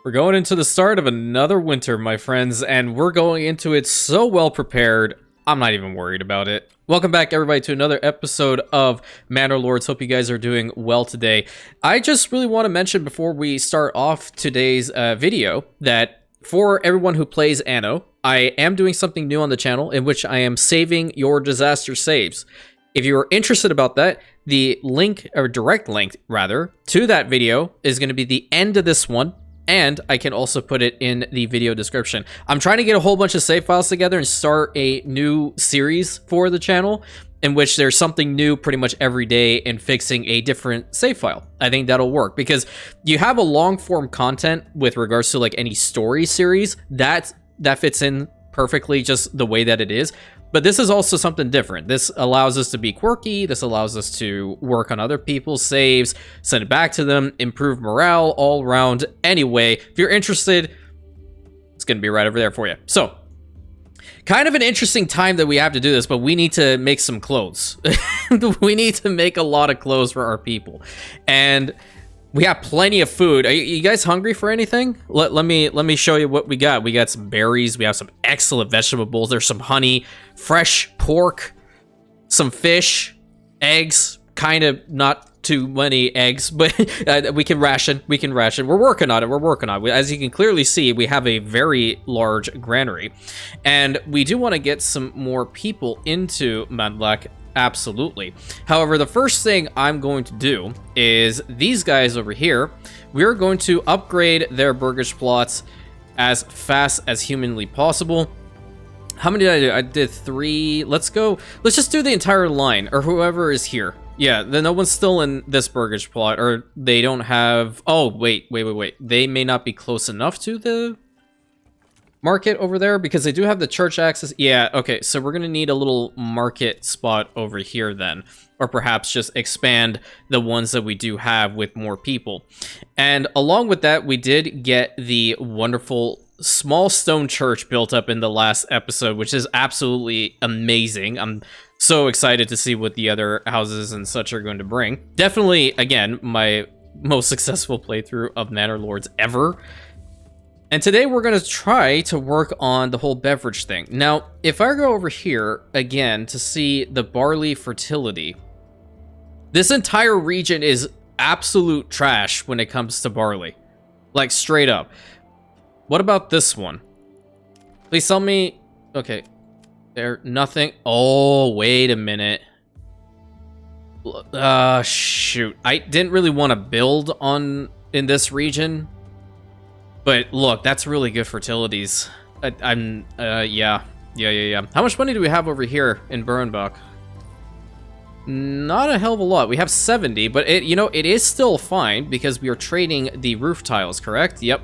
We're going into the start of another winter, my friends, and we're going into it so well prepared, I'm not even worried about it. Welcome back, everybody, to another episode of Manor Lords. Hope you guys are doing well today. I just really want to mention before we start off today's video that for everyone who plays Anno, I am doing something new on the channel in which I am saving your disaster saves. If you are interested about that, the link, or direct link rather, to that video is going to be the end of this one. And I can also put it in the video description. I'm trying to get a whole bunch of save files together and start a new series for the channel in which there's something new pretty much every day and fixing a different save file. I think that'll work because you have a long form content with regards to like any story series that fits in perfectly just the way that it is. But this is also something different. This allows us to be quirky. This allows us to work on other people's saves, send it back to them, improve morale all around. Anyway, if you're interested, it's going to be right over there for you. So, kind of an interesting time that we have to do this, but we need to make some clothes. We need to make a lot of clothes for our people. And we have plenty of food. Are you guys hungry for anything? Let me show you what we got. We got some berries. We have some excellent vegetables. There's some honey, fresh pork, some fish, eggs. Kind of not too many eggs, but we can ration. We can ration. We're working on it. We're working on it. As you can clearly see, we have a very large granary, and we do want to get some more people into Manlac. Absolutely. However, the first thing I'm going to do is these guys over here, we're going to upgrade their burgage plots as fast as humanly possible. How many did I do? I did 3. Let's go. Let's just do the entire line, or whoever is here. Yeah, then no one's still in this burgage plot, or they don't have... Oh, wait. They may not be close enough to the market over there because they do have the church access. Yeah, okay, so we're gonna need a little market spot over here then, or perhaps just expand the ones that we do have with more people. And along with that, we did get the wonderful small stone church built up in the last episode, which is absolutely amazing. I'm so excited to see what the other houses and such are going to bring. Definitely, again, my most successful playthrough of Manor Lords ever. And today we're going to try to work on the whole beverage thing. Now, if I go over here again to see the barley fertility, this entire region is absolute trash when it comes to barley. Like, straight up. What about this one? Please tell me... Okay. There, nothing... Oh, wait a minute. Shoot. I didn't really want to build in this region. But look, that's really good fertilities. Yeah. How much money do we have over here in Bernbach? Not a hell of a lot. We have 70, but it is still fine because we are trading the roof tiles, correct? Yep.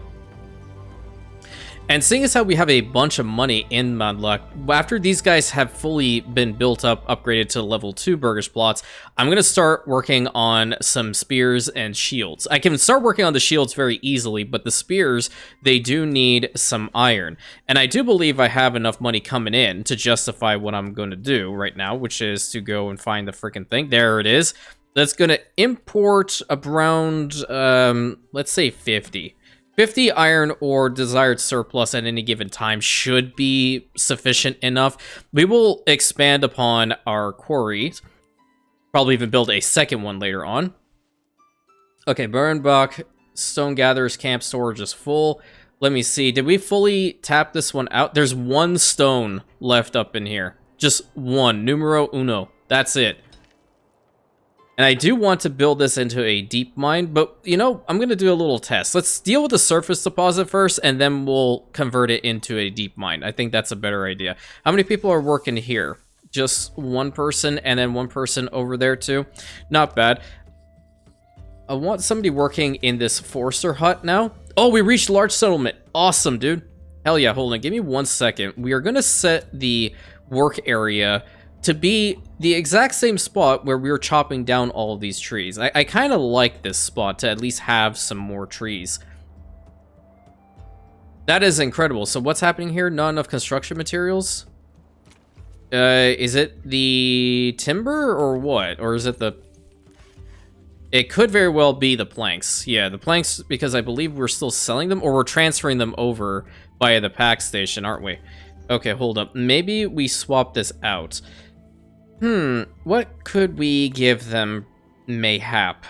And seeing as how we have a bunch of money in Manlac, after these guys have fully been built up, upgraded to level 2 burgage plots, I'm going to start working on some spears and shields. I can start working on the shields very easily, but the spears, they do need some iron. And I do believe I have enough money coming in to justify what I'm going to do right now, which is to go and find the freaking thing. There it is. That's going to import around, let's say 50 iron or desired surplus at any given time should be sufficient enough. We will expand upon our quarries. Probably even build a second one later on. Okay, Bernbach, Stone Gatherer's Camp storage is full. Let me see. Did we fully tap this one out? There's one stone left up in here. Just one. Numero uno. That's it. And I do want to build this into a deep mine, but, I'm going to do a little test. Let's deal with the surface deposit first, and then we'll convert it into a deep mine. I think that's a better idea. How many people are working here? Just one person, and then one person over there, too? Not bad. I want somebody working in this Forester hut now. Oh, we reached large settlement. Awesome, dude. Hell yeah, hold on. Give me 1 second. We are going to set the work area to be the exact same spot where we were chopping down all of these trees. I kind of like this spot to at least have some more trees. That is incredible. So what's happening here? Not enough construction materials? Is it the timber or what? Or is it the... It could very well be the planks. Yeah, the planks, because I believe we're still selling them, or we're transferring them over via the pack station, aren't we? Okay, hold up. Maybe we swap this out. What could we give them, mayhap?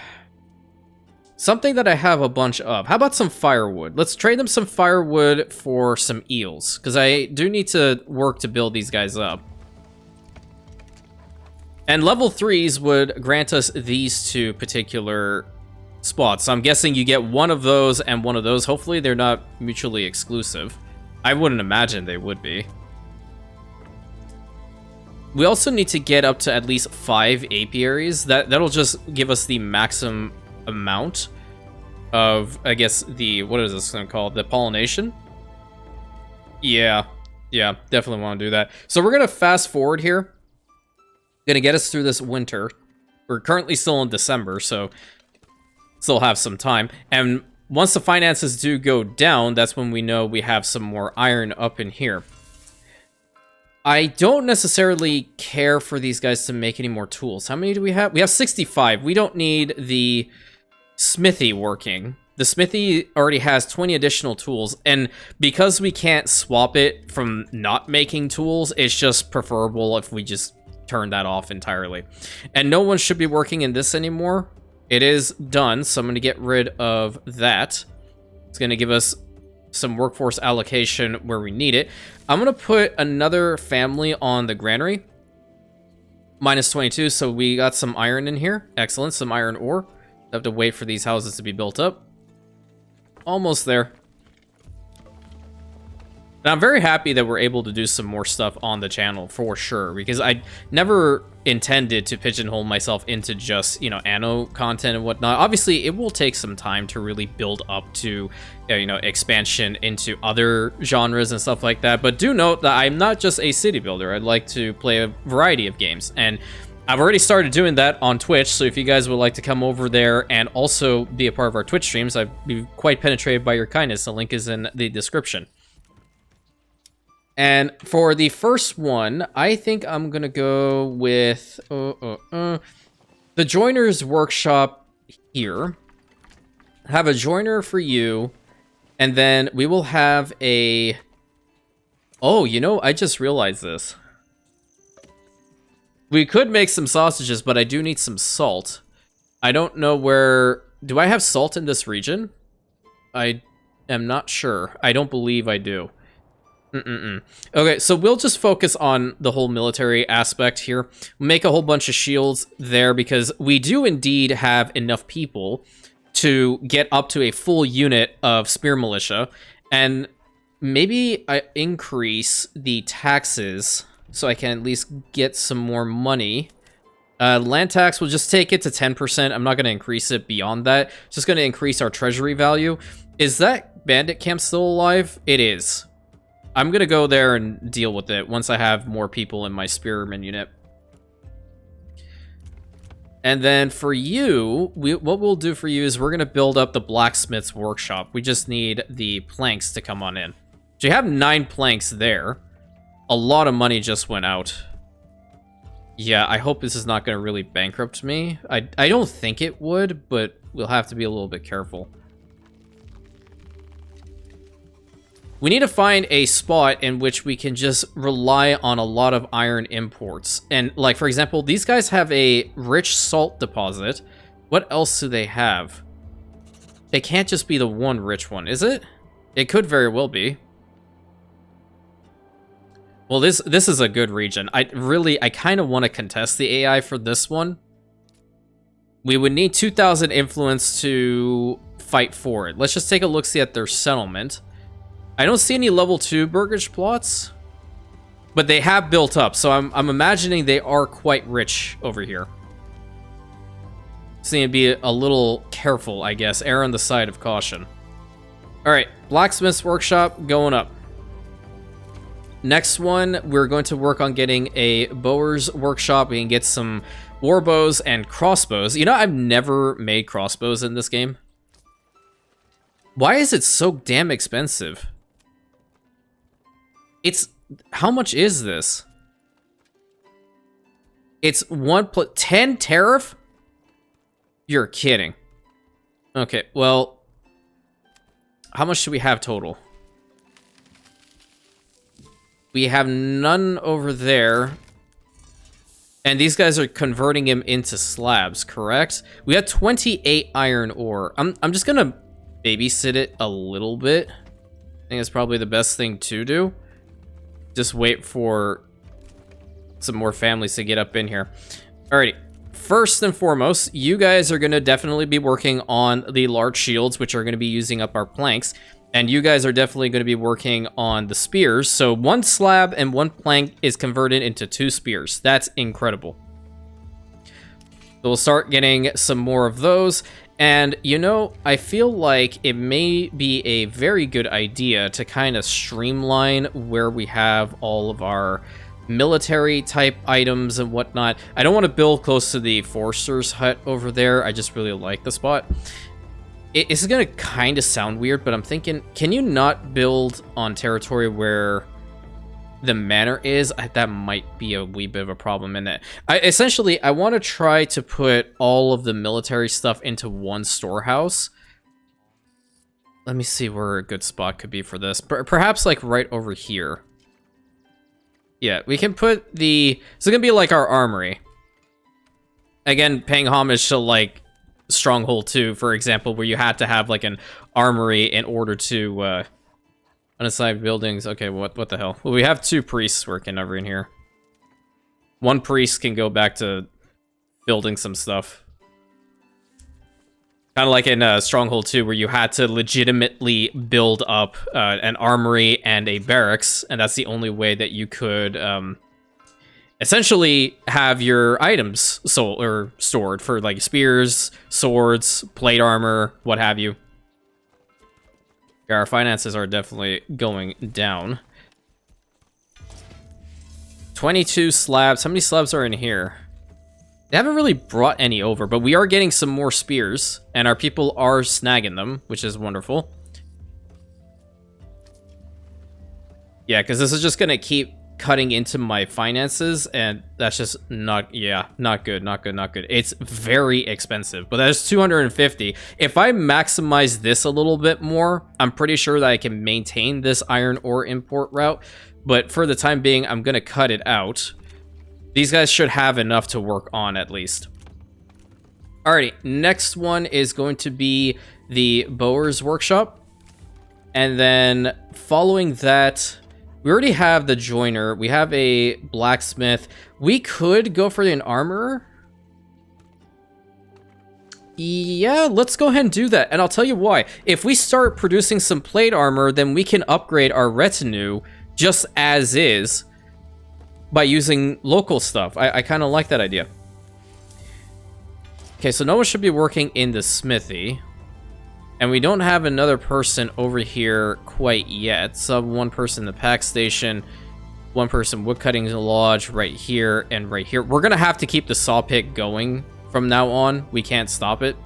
Something that I have a bunch of. How about some firewood? Let's trade them some firewood for some eels, because I do need to work to build these guys up. And level 3s would grant us these two particular spots. So I'm guessing you get one of those and one of those. Hopefully they're not mutually exclusive. I wouldn't imagine they would be. We also need to get up to at least 5 apiaries. That'll just give us the maximum amount of, I guess, the, what is this going to call? The pollination? Yeah, definitely want to do that. So we're going to fast forward here. Going to get us through this winter. We're currently still in December, so still have some time. And once the finances do go down, that's when we know we have some more iron up in here. I don't necessarily care for these guys to make any more tools. How many do we have? We have 65. We don't need the smithy working. The smithy already has 20 additional tools, and because we can't swap it from not making tools, it's just preferable if we just turn that off entirely. And no one should be working in this anymore. It is done, so I'm going to get rid of that. It's going to give us some workforce allocation where we need it. I'm going to put another family on the granary. Minus 22, so we got some iron in here. Excellent, some iron ore. Have to wait for these houses to be built up. Almost there. And I'm very happy that we're able to do some more stuff on the channel, for sure, because I never intended to pigeonhole myself into just, you know, anno content and whatnot. Obviously, it will take some time to really build up to, you know, expansion into other genres and stuff like that. But do note that I'm not just a city builder. I'd like to play a variety of games, and I've already started doing that on Twitch, so if you guys would like to come over there and also be a part of our Twitch streams, I'd be quite penetrated by your kindness. The link is in the description. And for the first one, I think I'm going to go with the joiner's workshop here. Have a joiner for you, and then we will have a... Oh, you know, I just realized this. We could make some sausages, but I do need some salt. I don't know where... Do I have salt in this region? I am not sure. I don't believe I do. Okay, so we'll just focus on the whole military aspect here. Make a whole bunch of shields there because we do indeed have enough people to get up to a full unit of spear militia. And maybe I increase the taxes so I can at least get some more money. Land tax, we'll just take it to 10%. I'm not going to increase it beyond that. Just going to increase our treasury value. Is that bandit camp still alive? It is. I'm going to go there and deal with it once I have more people in my spearman unit. And then for you, what we'll do for you is we're going to build up the blacksmith's workshop. We just need the planks to come on in. So you have 9 planks there. A lot of money just went out. Yeah, I hope this is not going to really bankrupt me. I don't think it would, but we'll have to be a little bit careful. We need to find a spot in which we can just rely on a lot of iron imports. And, like, for example, these guys have a rich salt deposit. What else do they have? It can't just be the one rich one, is it? It could very well be. Well, this is a good region. I kind of want to contest the AI for this one. We would need 2,000 influence to fight for it. Let's just take a look-see at their settlement. I don't see any level 2 burgage plots, but they have built up, so I'm imagining they are quite rich over here. So you need to be a little careful, I guess. Err on the side of caution. Alright, blacksmith's workshop going up. Next one, we're going to work on getting a bower's workshop. We can get some war bows and crossbows. You know, I've never made crossbows in this game. Why is it so damn expensive? It's... How much is this? It's 10 tariff? You're kidding. Okay, well, how much do we have total? We have none over there. And these guys are converting him into slabs, correct? We have 28 iron ore. I'm just gonna babysit it a little bit. I think it's probably the best thing to do. Just wait for some more families to get up in here. Alrighty. First and foremost, you guys are gonna definitely be working on the large shields, which are gonna be using up our planks. And you guys are definitely going to be working on the spears. So 1 slab and 1 plank is converted into 2 spears. That's incredible. So we'll start getting some more of those. And, you know, I feel like it may be a very good idea to kind of streamline where we have all of our military type items and whatnot. I don't want to build close to the forester's hut over there. I just really like the spot. It's gonna kind of sound weird, but I'm thinking, can you not build on territory where the manor is? That might be a wee bit of a problem in it. Essentially, I want to try to put all of the military stuff into 1 storehouse. Let me see where a good spot could be for this. Perhaps like right over here. Yeah, we can put the... It's gonna be like our armory. Again, paying homage to like Stronghold 2, for example, where you had to have like an armory in order to unassigned buildings. Okay, what the hell? Well, we have 2 priests working over in here. 1 priest can go back to building some stuff. Kind of like in Stronghold 2, where you had to legitimately build up an armory and a barracks, and that's the only way that you could essentially have your items sold or stored for like spears, swords, plate armor, what have you. Yeah, our finances are definitely going down. 22 slabs. How many slabs are in here? They haven't really brought any over, but we are getting some more spears, and our people are snagging them, which is wonderful. Yeah, because this is just going to keep cutting into my finances, and that's just not good. It's very expensive, but that's 250. If I maximize this a little bit more, I'm pretty sure that I can maintain this iron ore import route, but for the time being, I'm gonna cut it out. These guys should have enough to work on at least. Alrighty, next one is going to be the Bower's Workshop, and then following that, we already have the joiner. We have a blacksmith. We could go for an armorer. Yeah, let's go ahead and do that. And I'll tell you why. If we start producing some plate armor, then we can upgrade our retinue just as is by using local stuff. I kind of like that idea. Okay, so no one should be working in the smithy. And we don't have another person over here quite yet. So 1 person in the pack station, 1 person woodcutting lodge right here and right here. We're going to have to keep the saw pit going from now on. We can't stop it.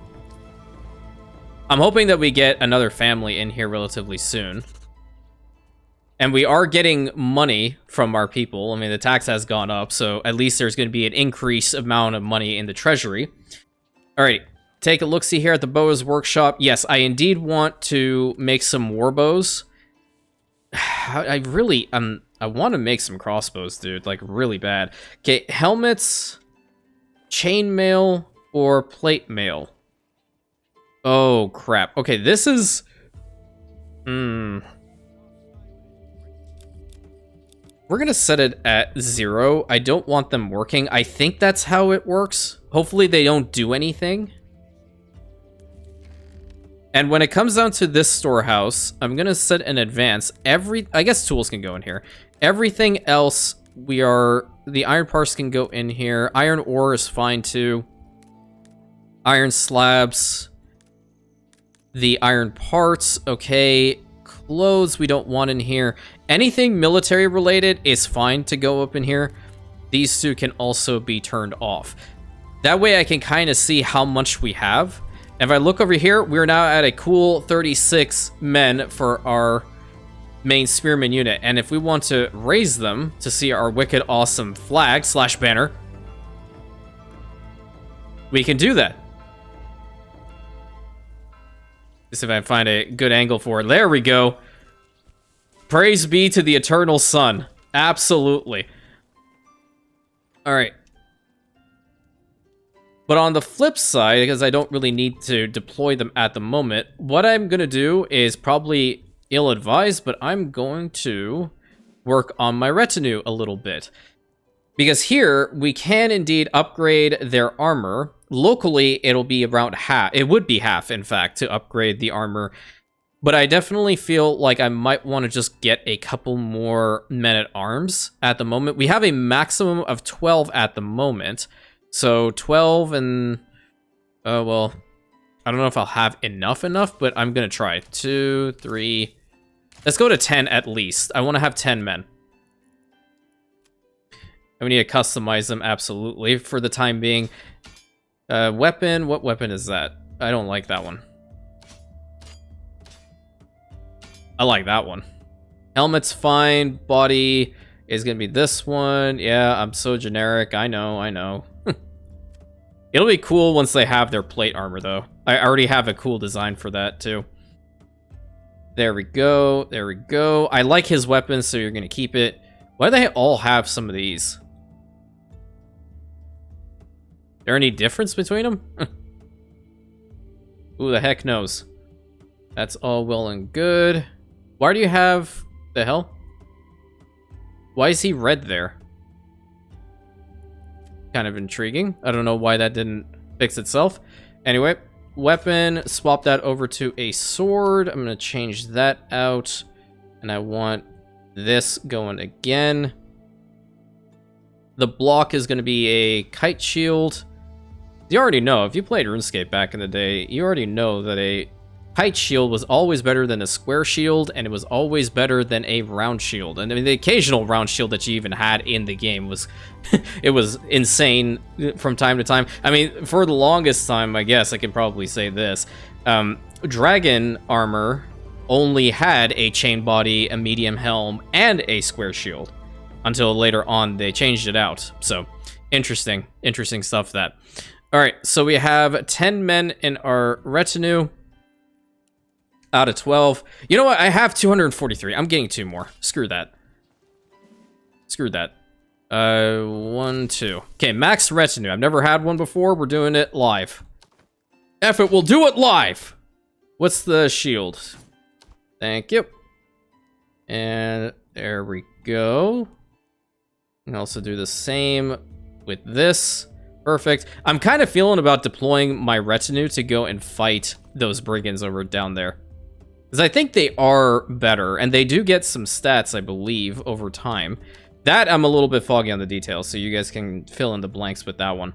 I'm hoping that we get another family in here relatively soon. And we are getting money from our people. I mean, the tax has gone up, so at least there's going to be an increased amount of money in the treasury. Alrighty. Take a look-see here at the Bower's Workshop. Yes, I indeed want to make some war bows. I want to make some crossbows, dude. Like, really bad. Okay, helmets, chainmail, or plate mail. Oh, crap. Okay, this is... We're gonna set it at 0. I don't want them working. I think that's how it works. Hopefully they don't do anything. And when it comes down to this storehouse, I'm going to set an advance. I guess tools can go in here. Everything else, the iron parts can go in here. Iron ore is fine too. Iron slabs. The iron parts, okay. Clothes we don't want in here. Anything military related is fine to go up in here. These 2 can also be turned off. That way I can kind of see how much we have. If I look over here, we're now at a cool 36 men for our main spearman unit. And if we want to raise them to see our wicked awesome flag / banner, we can do that. See if I can find a good angle for it. There we go. Praise be to the eternal sun. Absolutely. All right. But on the flip side, because I don't really need to deploy them at the moment, what I'm going to do is probably ill-advised, but I'm going to work on my retinue a little bit. Because here, we can indeed upgrade their armor. Locally, it'll be around half. It would be half, in fact, to upgrade the armor. But I definitely feel like I might want to just get a couple more men-at-arms at the moment. We have a maximum of 12 at the moment. So 12 and... well, I don't know if I'll have enough, but I'm going to try. 2, 3... Let's go to 10 at least. I want to have 10 men. And we need to customize them, absolutely, for the time being. Weapon, what weapon is that? I don't like that one. I like that one. Helmet's fine. Body is going to be this one. Yeah, I'm so generic. I know. It'll be cool once they have their plate armor, though. I already have a cool design for that, too. There we go. I like his weapons, so you're going to keep it. Why do they all have some of these? There any difference between them? Who the heck knows? That's all well and good. Why do you have... The hell? Why is he red there? Kind of intriguing. I don't know why that didn't fix itself. Anyway, weapon. Swap that over to a sword. I'm going to change that out. And I want this going again. The block is going to be a kite shield. You already know, if you played RuneScape back in the day, you already know that a kite shield was always better than a square shield, and it was always better than a round shield. And I mean, the occasional round shield that you even had in the game was, it was insane from time to time. I mean, for the longest time, I guess I can probably say this, dragon armor only had a chain body, a medium helm, and a square shield. Until later on, they changed it out. So, interesting stuff that. All right, so we have 10 men in our retinue out of 12. You know what? I have 243. I'm getting 2 more. Screw that. 1, 2. Okay, max retinue. I've never had one before. We're doing it live. F it, we'll do it live. What's the shield? Thank you. And there we go. And also do the same with this. Perfect. I'm kind of feeling about deploying my retinue to go and fight those brigands over down there. Because I think they are better, and they do get some stats, I believe, over time. That, I'm a little bit foggy on the details, so you guys can fill in the blanks with that one.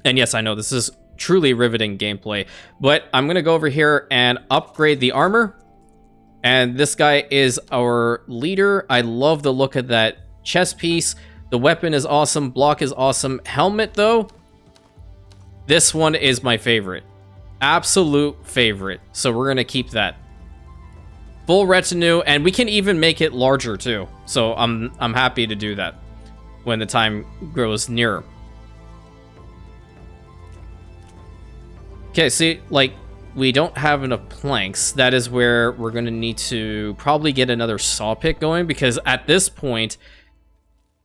And yes, I know, this is truly riveting gameplay, but I'm going to go over here and upgrade the armor. And this guy is our leader. I love the look of that chest piece. The weapon is awesome. Block is awesome. Helmet, though, this one is my favorite. Absolute favorite. So we're going to keep that. Full retinue, and we can even make it larger, too. So I'm happy to do that when the time grows nearer. Okay, see, like, we don't have enough planks. That is where we're going to need to probably get another saw pick going, because at this point,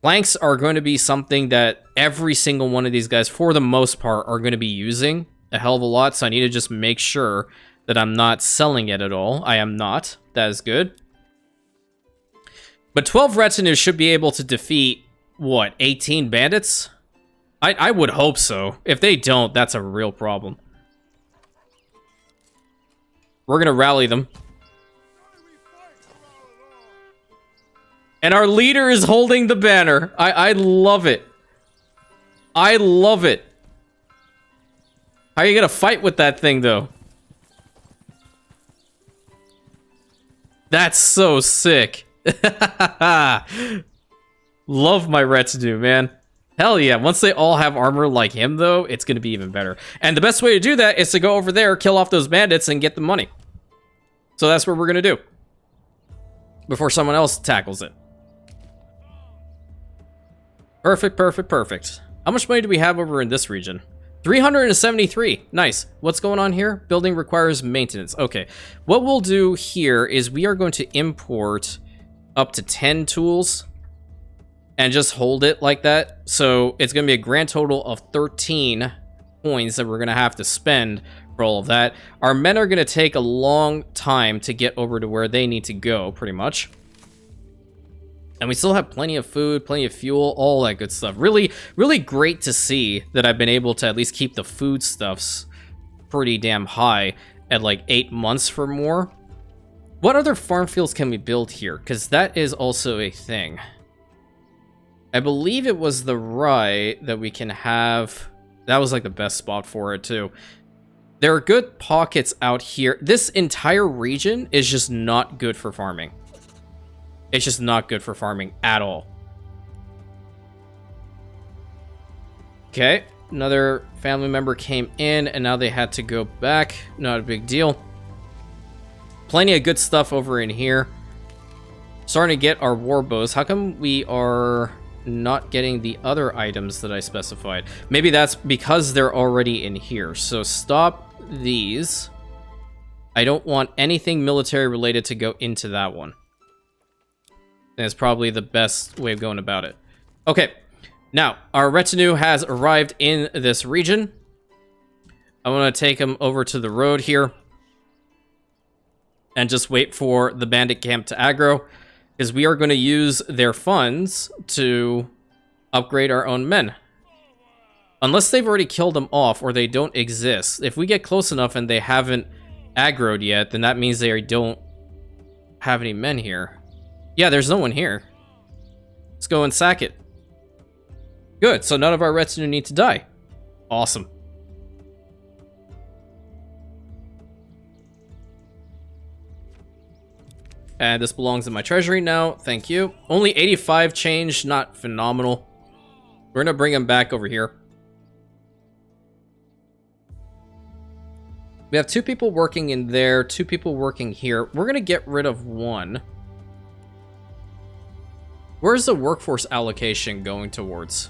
planks are going to be something that every single one of these guys, for the most part, are going to be using a hell of a lot. So I need to just make sure that I'm not selling it at all. I am not. That is good. But 12 retinue should be able to defeat, what, 18 bandits? I would hope so. If they don't, that's a real problem. We're going to rally them. And our leader is holding the banner. I love it. I love it. How are you going to fight with that thing, though? That's so sick. Love my retinue, man. Hell yeah. Once they all have armor like him, though, it's going to be even better. And the best way to do that is to go over there, kill off those bandits, and get the money. So that's what we're going to do. Before someone else tackles it. Perfect, perfect, perfect. How much money do we have over in this region? 373. Nice. What's going on here? Building requires maintenance. Okay. What we'll do here is we are going to import up to 10 tools and just hold it like that. So it's going to be a grand total of 13 coins that we're going to have to spend for all of that. Our men are going to take a long time to get over to where they need to go, pretty much. And we still have plenty of food, plenty of fuel, all that good stuff. Really, really great to see that I've been able to at least keep the foodstuffs pretty damn high at like 8 months for more. What other farm fields can we build here? Because that is also a thing. I believe it was the rye that we can have. That was like the best spot for it too. There are good pockets out here. This entire region is just not good for farming. It's just not good for farming at all. Okay, another family member came in and now they had to go back. Not a big deal. Plenty of good stuff over in here. Starting to get our war bows. How come we are not getting the other items that I specified? Maybe that's because they're already in here. So stop these. I don't want anything military related to go into that one. That's probably the best way of going about it. Okay, now our retinue has arrived in this region. I want to take them over to the road here and just wait for the bandit camp to aggro, because we are going to use their funds to upgrade our own men. Unless they've already killed them off or they don't exist. If we get close enough and they haven't aggroed yet, then that means they don't have any men here. Yeah, there's no one here. Let's go and sack it. Good, so none of our retinue need to die. Awesome. And this belongs in my treasury now, thank you. Only 85 change, not phenomenal. We're gonna bring him back over here. We have 2 people working in there, 2 people working here. We're gonna get rid of 1. Where's the workforce allocation going towards?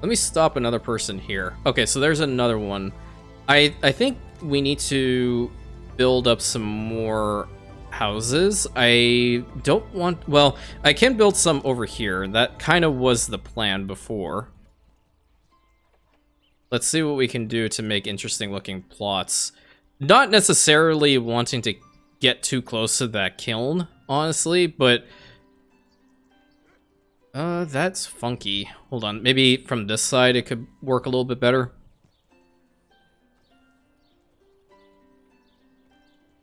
Let me stop another person here. Okay, so there's another one. I think we need to build up some more houses. I don't want... Well, I can build some over here. That kind of was the plan before. Let's see what we can do to make interesting looking plots. Not necessarily wanting to get too close to that kiln, honestly, but that's funky. Hold on, maybe from this side it could work a little bit better.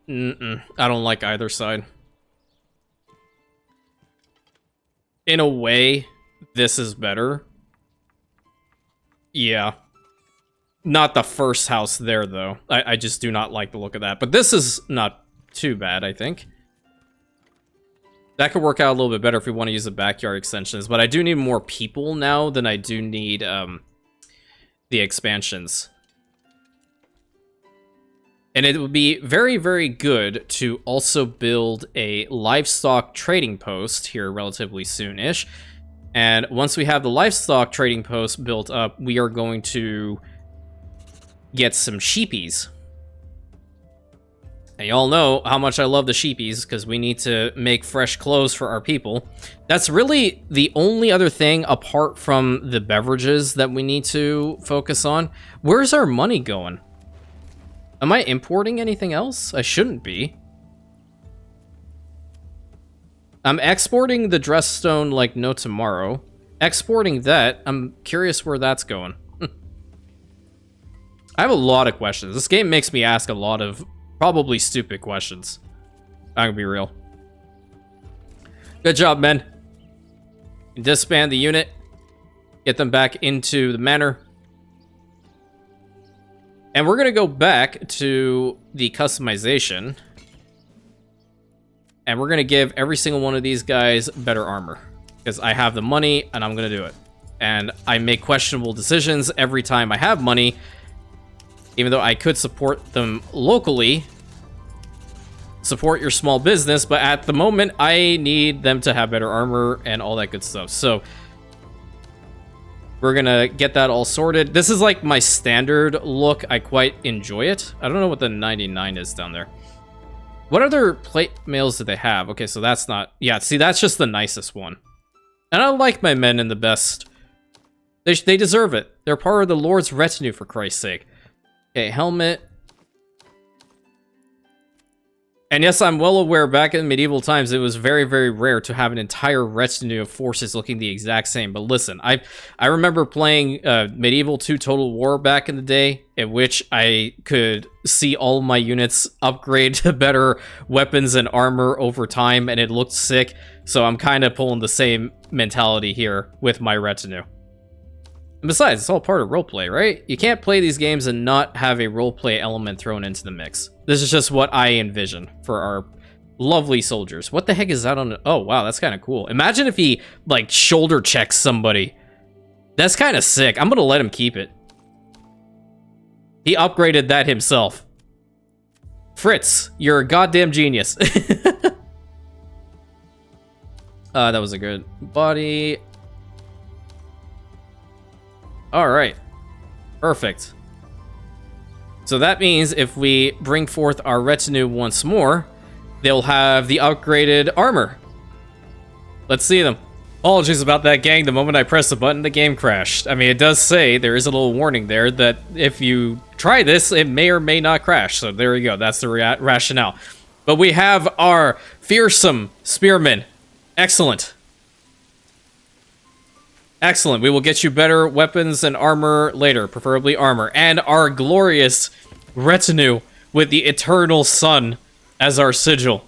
I don't like either side. In a way, this is better. Yeah. Not the first house there, though. I just do not like the look of that. But this is not too bad, I think. That could work out a little bit better if we want to use the backyard extensions, but I do need more people now than I do need the expansions. And it would be very, very good to also build a livestock trading post here relatively soon-ish. And once we have the livestock trading post built up, we are going to get some sheepies. And y'all know how much I love the sheepies, because we need to make fresh clothes for our people. That's really the only other thing apart from the beverages that we need to focus on. Where's our money going? Am I importing anything else? I shouldn't be. I'm exporting the dress stone like no tomorrow. Exporting that, I'm curious where that's going. I have a lot of questions. This game makes me ask a lot of probably stupid questions. I'm gonna be real. Good job, men. Disband the unit. Get them back into the manor. And we're gonna go back to the customization. And we're gonna give every single one of these guys better armor. Because I have the money and I'm gonna do it. And I make questionable decisions every time I have money. Even though I could support them locally, support your small business, but at the moment, I need them to have better armor and all that good stuff. So, We're gonna get that all sorted. This is like my standard look. I quite enjoy it. I don't know what the 99 is down there. What other plate mails do they have? Okay, so that's not... Yeah, see, that's just the nicest one. And I like my men in the best. They deserve it. They're part of the Lord's retinue, for Christ's sake. Okay, helmet. And yes, I'm well aware back in medieval times, it was very, very rare to have an entire retinue of forces looking the exact same. But listen, I remember playing Medieval 2 Total War back in the day, in which I could see all my units upgrade to better weapons and armor over time, and it looked sick. So I'm kind of pulling the same mentality here with my retinue. And besides, it's all part of roleplay, right? You can't play these games and not have a roleplay element thrown into the mix. This is just what I envision for our lovely soldiers. What the heck is that on? Oh, wow, that's kind of cool. Imagine if he, like, shoulder checks somebody. That's kind of sick. I'm going to let him keep it. He upgraded that himself. Fritz, you're a goddamn genius. That was a good body. All right, perfect. So that means if we bring forth our retinue once more, they'll have the upgraded armor. Let's see them. Apologies about that, gang. The moment I pressed the button, the game crashed. I mean, it does say, there is a little warning there, that if you try this, it may or may not crash. So there you go. That's the rationale. But we have our fearsome spearmen. Excellent. Excellent. We will get you better weapons and armor later, preferably armor. And our glorious retinue with the eternal sun as our sigil.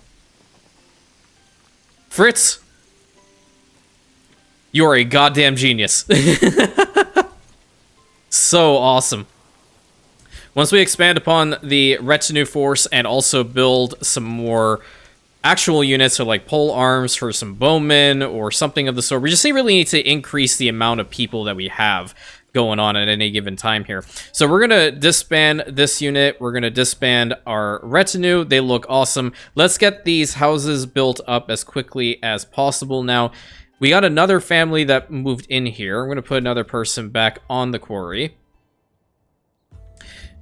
Fritz, you're a goddamn genius. So awesome. Once we expand upon the retinue force and also build some more actual units, so like pole arms for some bowmen or something of the sort, we just really need to increase the amount of people that we have going on at any given time here. So we're going to disband this unit. We're going to disband our retinue. They look awesome. Let's get these houses built up as quickly as possible now. We got another family that moved in here. I'm going to put another person back on the quarry.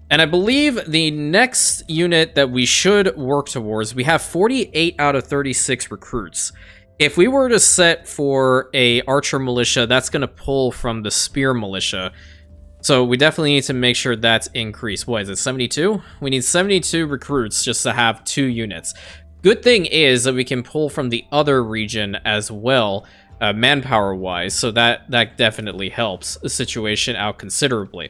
And I believe the next unit that we should work towards, we have 48 out of 36 recruits. If we were to set for a archer militia, that's going to pull from the spear militia. So we definitely need to make sure that's increased. What is it, 72? We need 72 recruits just to have 2 units. Good thing is that we can pull from the other region as well, manpower-wise. So that definitely helps the situation out considerably.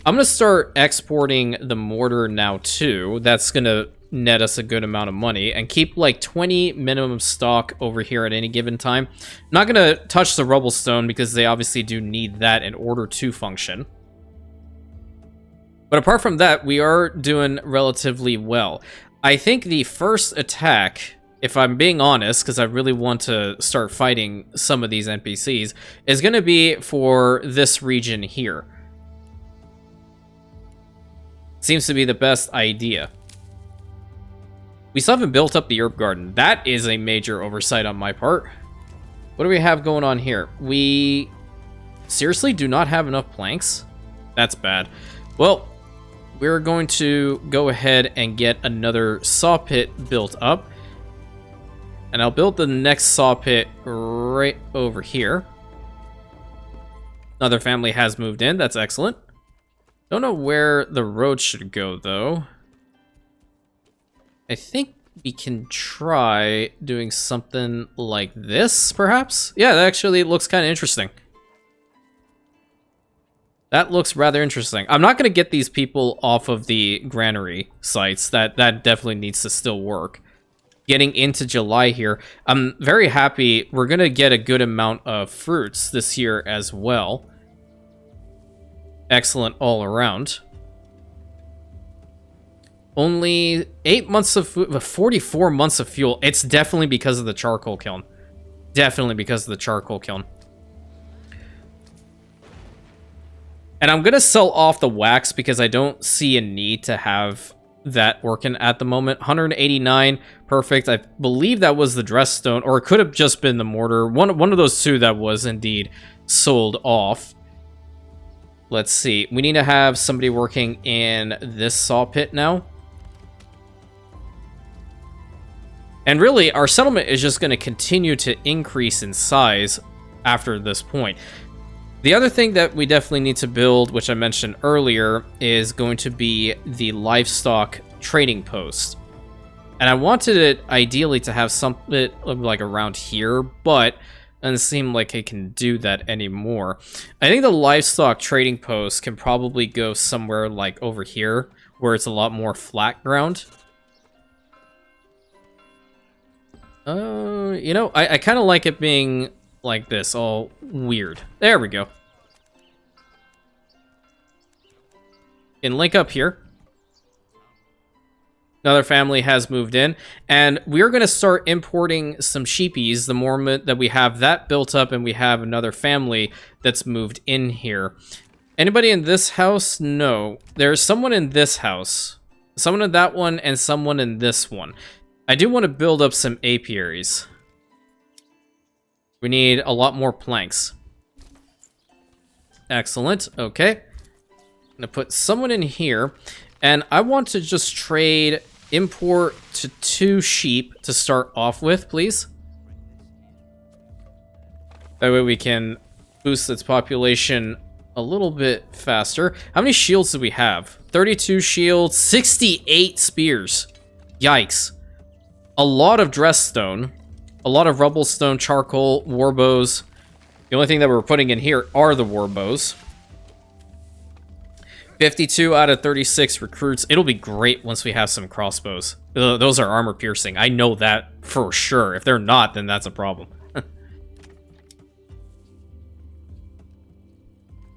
I'm going to start exporting the mortar now, too. That's going to net us a good amount of money. And keep, like, 20 minimum stock over here at any given time. I'm not going to touch the rubble stone because they obviously do need that in order to function. But apart from that, we are doing relatively well. I think the first attack, if I'm being honest, because I really want to start fighting some of these NPCs, is going to be for this region here. Seems to be the best idea. We still haven't built up the herb garden. That is a major oversight on my part. What do we have going on here? We seriously do not have enough planks? That's bad. Well, we're going to go ahead and get another saw pit built up. And I'll build the next saw pit right over here. Another family has moved in. That's excellent. Don't know where the road should go, though. I think we can try doing something like this, perhaps? Yeah, that actually looks kind of interesting. That looks rather interesting. I'm not going to get these people off of the granary sites. That definitely needs to still work. Getting into July here, I'm very happy. We're going to get a good amount of fruits this year as well. Excellent all around. Only 8 months of food, 44 months of fuel. It's definitely because of the charcoal kiln. Definitely because of the charcoal kiln. And I'm going to sell off the wax because I don't see a need to have that working at the moment. 189, perfect. I believe that was the dress stone, or it could have just been the mortar. One of those two that was indeed sold off. Let's see. We need to have somebody working in this saw pit now. And really, our settlement is just going to continue to increase in size after this point. The other thing that we definitely need to build, which I mentioned earlier, is going to be the livestock trading post. And I wanted it ideally to have something like around here, but it doesn't seem like it can do that anymore. I think the livestock trading post can probably go somewhere like over here, where it's a lot more flat ground. You know, I kind of like it being like this, all weird. There we go. And link up here. Another family has moved in, and we're going to start importing some sheepies the moment that we have that built up and we have another family that's moved in here. Anybody in this house? No. There's someone in this house. Someone in that one and someone in this one. I do want to build up some apiaries. We need a lot more planks. Excellent. Okay. I'm going to put someone in here, and I want to just trade import to 2 sheep to start off with, please. That way we can boost its population a little bit faster. How many shields do we have? 32 shields, 68 spears. Yikes. A lot of dress stone, a lot of rubble stone, charcoal, war bows. The only thing that we're putting in here are the war bows. 52 out of 36 recruits. It'll be great once we have some crossbows. Those are armor piercing. I know that for sure. If they're not, then that's a problem.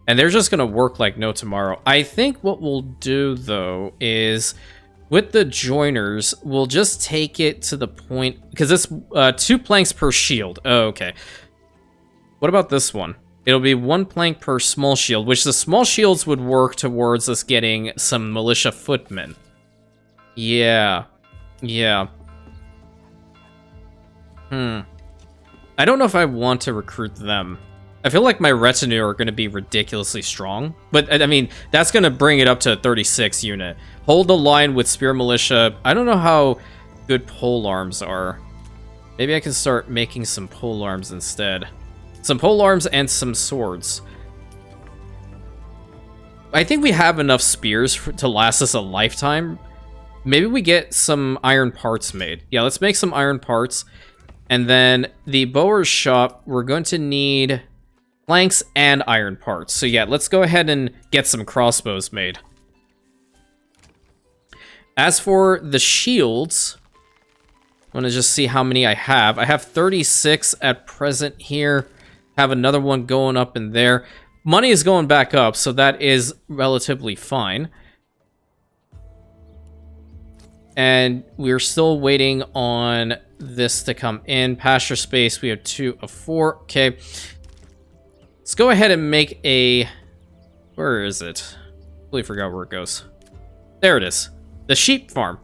And they're just going to work like no tomorrow. I think what we'll do, though, is with the joiners, we'll just take it to the point... Because it's 2 planks per shield. Oh, okay. What about this one? It'll be 1 plank per small shield, which the small shields would work towards us getting some militia footmen. Yeah. Yeah. I don't know if I want to recruit them. I feel like my retinue are going to be ridiculously strong. But, I mean, that's going to bring it up to a 36 unit. Hold the line with spear militia. I don't know how good pole arms are. Maybe I can start making some pole arms instead. Some pole arms and some swords. I think we have enough spears to last us a lifetime. Maybe we get some iron parts made. Yeah, let's make some iron parts. And then the bower's shop, we're going to need planks and iron parts. So yeah, let's go ahead and get some crossbows made. As for the shields, I want to just see how many I have. I have 36 at present here. Have another one going up in there. Money is going back up, so that is relatively fine. And we're still waiting on this to come in. Pasture space, we have 2 of 4. Okay. Let's go ahead and make a... Where is it? I completely forgot where it goes. There it is. The sheep farm.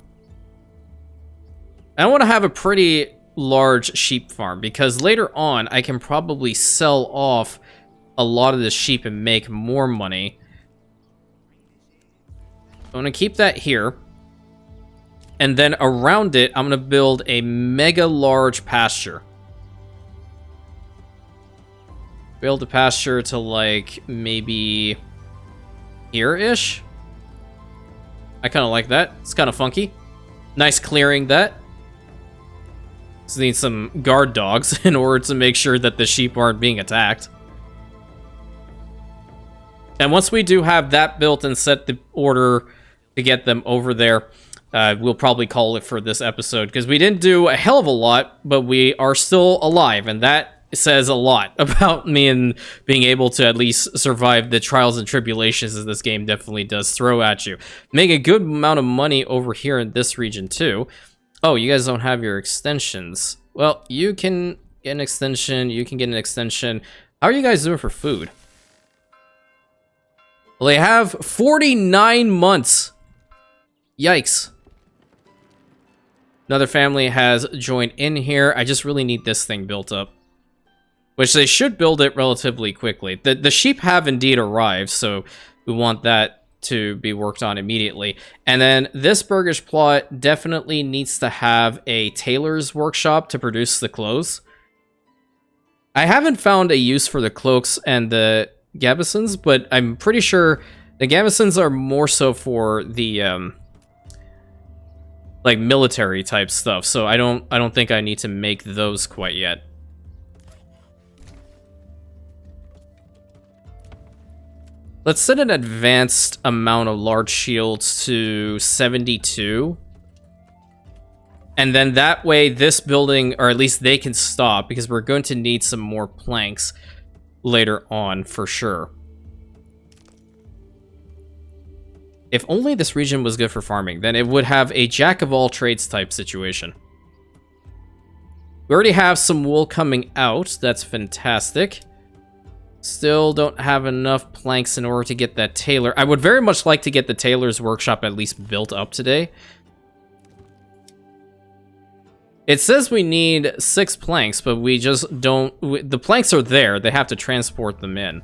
I want to have a pretty large sheep farm, because later on I can probably sell off a lot of the sheep and make more money. I'm going to keep that here. And then around it, I'm going to build a mega large pasture. Build a pasture to like maybe here-ish. I kind of like that. It's kind of funky. Nice clearing that. Just need some guard dogs in order to make sure that the sheep aren't being attacked. And once we do have that built and set the order to get them over there, we'll probably call it for this episode, because we didn't do a hell of a lot, but we are still alive, and that says a lot about me and being able to at least survive the trials and tribulations that this game definitely does throw at you. Make a good amount of money over here in this region too. Oh, you guys don't have your extensions. Well, you can get an extension, you can get an extension. How are you guys doing for food? Well, they have 49 months. Yikes. Another family has joined in here. I just really need this thing built up. which they should build it relatively quickly. The sheep have indeed arrived, so we want that to be worked on immediately. And then this burgish plot definitely needs to have a tailor's workshop to produce the clothes. I haven't found a use for the cloaks and the gambesons, but I'm pretty sure the gambesons are more so for the like military type stuff. So I don't think I need to make those quite yet. Let's set an advanced amount of large shields to 72. And then that way this building, or at least they can stop, because we're going to need some more planks later on for sure. If only this region was good for farming, then it would have a jack-of-all-trades type situation. We already have some wool coming out. That's fantastic. Still don't have enough planks in order to get that tailor. I would very much like to get the tailor's workshop at least built up today. It says we need 6 planks, but we just don't... The planks are there. They have to transport them in.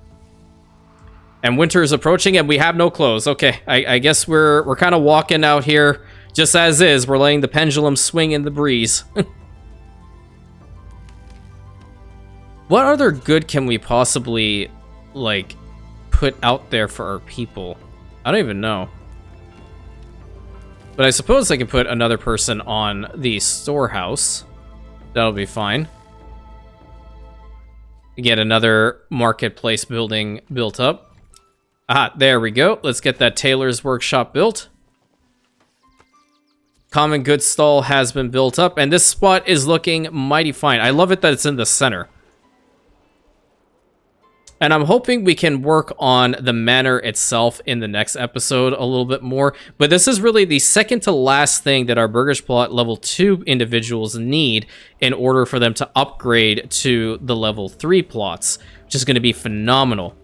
And winter is approaching, and we have no clothes. Okay, I guess we're kind of walking out here just as is. We're letting the pendulum swing in the breeze. What other good can we possibly, like, put out there for our people? I don't even know. But I suppose I could put another person on the storehouse. That'll be fine. Get another marketplace building built up. Ah, there we go. Let's get that tailor's workshop built. Common goods stall has been built up, and this spot is looking mighty fine. I love it that it's in the center. And I'm hoping we can work on the manor itself in the next episode a little bit more. But this is really the second to last thing that our burgish plot level 2 individuals need in order for them to upgrade to the level 3 plots, which is going to be phenomenal.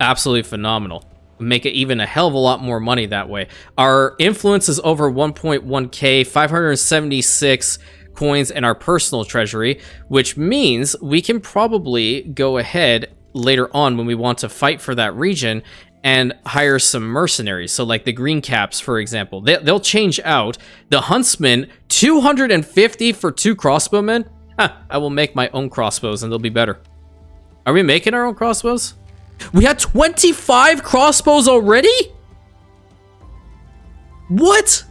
Absolutely phenomenal. Make it even a hell of a lot more money that way. Our influence is over 1.1k, 576 coins in our personal treasury, which means we can probably go ahead later on when we want to fight for that region and hire some mercenaries. So like the green caps, for example, they'll change out. The huntsman, 250 for 2 crossbowmen. I will make my own crossbows and they'll be better. Are we making our own crossbows? We had 25 crossbows already? What?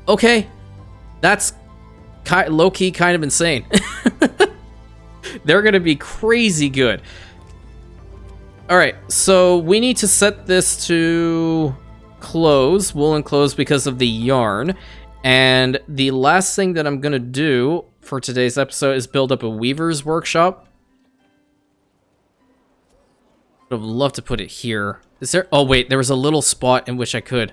Okay. That's low-key kind of insane. They're going to be crazy good. Alright, so we need to set this to clothes, woolen clothes, because of the yarn. And the last thing that I'm going to do for today's episode is build up a weaver's workshop. I would love to put it here. Is there... Oh, wait, there was a little spot in which I could.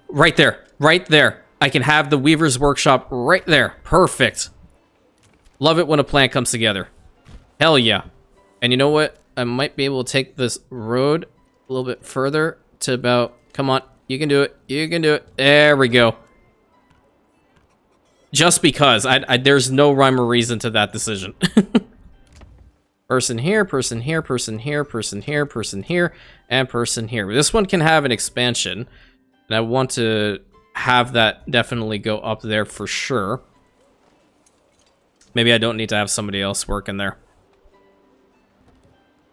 Right there. Right there. I can have the weaver's workshop right there. Perfect. Love it when a plan comes together. Hell yeah. And you know what? I might be able to take this road a little bit further to about... Come on. You can do it. You can do it. There we go. Just because. There's no rhyme or reason to that decision. Person here, person here, person here, person here, person here, and person here. This one can have an expansion. And I want to have that definitely go up there for sure. Maybe I don't need to have somebody else working there.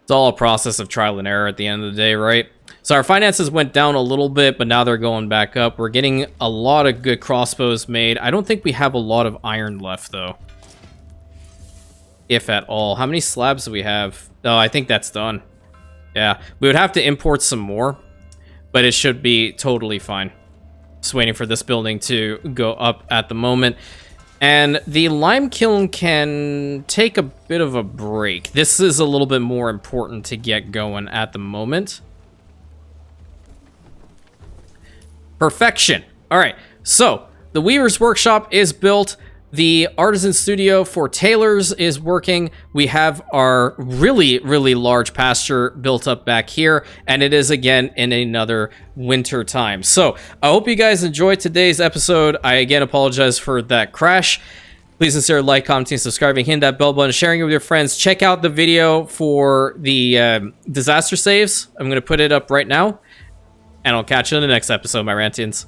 It's all a process of trial and error at the end of the day, right? So our finances went down a little bit, but now they're going back up. We're getting a lot of good crossbows made. I don't think we have a lot of iron left, though. If at all. How many slabs do we have? Oh, I think that's done. Yeah, we would have to import some more, but it should be totally fine. Just waiting for this building to go up at the moment. And the lime kiln can take a bit of a break. This is a little bit more important to get going at the moment. Perfection. All right, so the weaver's workshop is built. The artisan studio for tailors is working. We have our really, really large pasture built up back here, and it is again in another winter time. So I hope you guys enjoyed today's episode. I again apologize for that crash. Please consider like, commenting, subscribing, hitting that bell button, sharing it with your friends. Check out the video for the disaster saves. I'm going to put it up right now. And I'll catch you in the next episode, my Rantians.